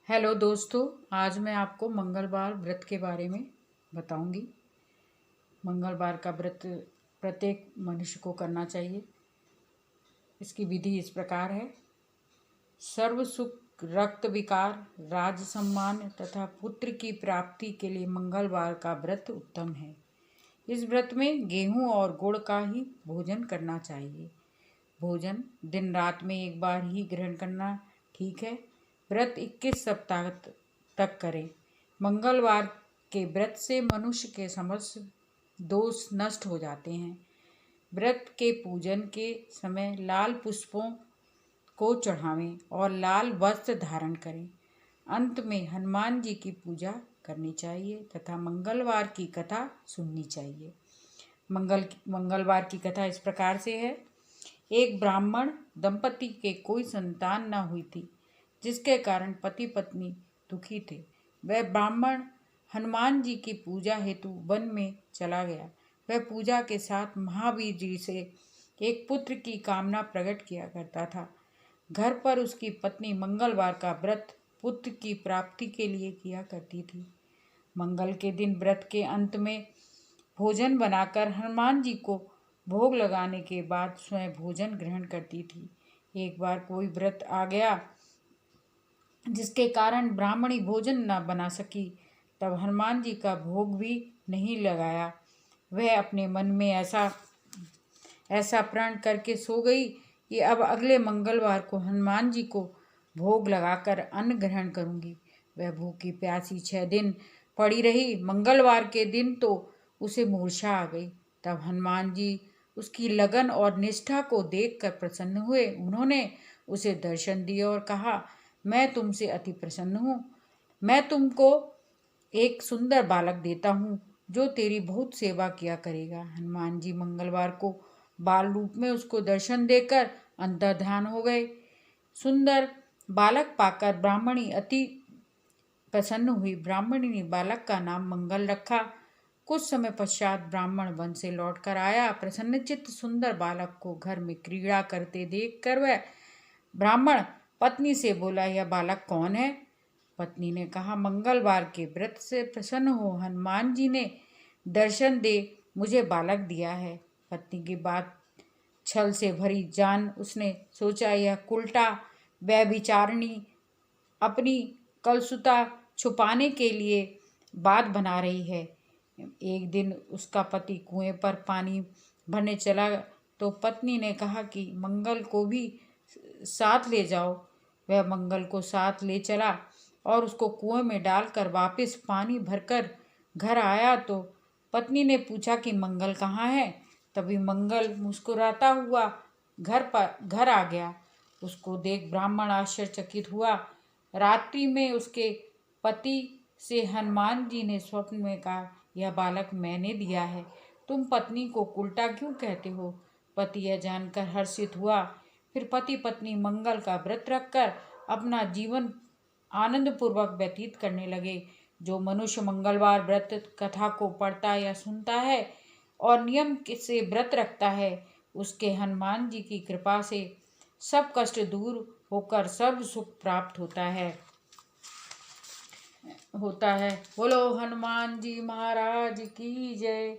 Hello दोस्तों, आज मैं आपको मंगलवार व्रत के बारे में बताऊंगी। मंगलवार का व्रत प्रत्येक मनुष्य को करना चाहिए। इसकी विधि इस प्रकार है। सर्व सुख, रक्त विकार, राज सम्मान तथा पुत्र की प्राप्ति के लिए मंगलवार का व्रत उत्तम है। इस व्रत में गेहूं और गुड़ का ही भोजन करना चाहिए। भोजन दिन रात में एक बार ही ग्रहण करना ठीक है। व्रत 21 सप्ताह तक करें। मंगलवार के व्रत से मनुष्य के समस्त दोष नष्ट हो जाते हैं। व्रत के पूजन के समय लाल पुष्पों को चढ़ावें और लाल वस्त्र धारण करें। अंत में हनुमान जी की पूजा करनी चाहिए तथा मंगलवार की कथा सुननी चाहिए। मंगलवार की कथा इस प्रकार से है। एक ब्राह्मण दंपति के कोई संतान न हुई थी, जिसके कारण पति पत्नी दुखी थे। वह ब्राह्मण हनुमान जी की पूजा हेतु वन में चला गया। वह पूजा के साथ महावीर जी से एक पुत्र की कामना प्रकट किया करता था। घर पर उसकी पत्नी मंगलवार का व्रत पुत्र की प्राप्ति के लिए किया करती थी। मंगल के दिन व्रत के अंत में भोजन बनाकर हनुमान जी को भोग लगाने के बाद स्वयं भोजन ग्रहण करती थी। एक बार कोई व्रत आ गया जिसके कारण ब्राह्मणी भोजन न बना सकी, तब हनुमान जी का भोग भी नहीं लगाया। वह अपने मन में ऐसा प्रण करके सो गई कि अब अगले मंगलवार को हनुमान जी को भोग लगाकर अन्न ग्रहण करूंगी। वह भूखी प्यासी 6 दिन पड़ी रही। मंगलवार के दिन तो उसे मूर्छा आ गई। तब हनुमान जी उसकी लगन और निष्ठा को देखकर प्रसन्न हुए। उन्होंने उसे दर्शन दिए और कहा, मैं तुमसे अति प्रसन्न हूँ। मैं तुमको एक सुंदर बालक देता हूँ जो तेरी बहुत सेवा किया करेगा। हनुमान जी मंगलवार को बाल रूप में उसको दर्शन देकर अंतर्ध्यान हो गए। सुंदर बालक पाकर ब्राह्मणी अति प्रसन्न हुई। ब्राह्मणी ने बालक का नाम मंगल रखा। कुछ समय पश्चात ब्राह्मण वन से लौटकर आया। प्रसन्नचित्त सुंदर बालक को घर में क्रीड़ा करते देखकर वह ब्राह्मण पत्नी से बोला, यह बालक कौन है? पत्नी ने कहा, मंगलवार के व्रत से प्रसन्न हो हनुमान जी ने दर्शन दे मुझे बालक दिया है। पत्नी की बात छल से भरी जान उसने सोचा, यह कुलटा व्यभिचारिणी अपनी कलुषता छुपाने के लिए बात बना रही है। एक दिन उसका पति कुएं पर पानी भरने चला तो पत्नी ने कहा कि मंगल को भी साथ ले जाओ। वह मंगल को साथ ले चला और उसको कुएं में डालकर वापस पानी भरकर घर आया तो पत्नी ने पूछा कि मंगल कहाँ है? तभी मंगल मुस्कुराता हुआ घर आ गया। उसको देख ब्राह्मण आश्चर्यचकित हुआ। रात्रि में उसके पति से हनुमान जी ने स्वप्न में कहा, यह बालक मैंने दिया है, तुम पत्नी को उल्टा क्यों कहते हो? पति यह जानकर हर्षित हुआ। फिर पति पत्नी मंगल का व्रत रखकर अपना जीवन आनंद पूर्वक व्यतीत करने लगे। जो मनुष्य मंगलवार व्रत कथा को पढ़ता या सुनता है और नियम से व्रत रखता है, उसके हनुमान जी की कृपा से सब कष्ट दूर होकर सर्व सुख प्राप्त होता है। बोलो हनुमान जी महाराज की जय।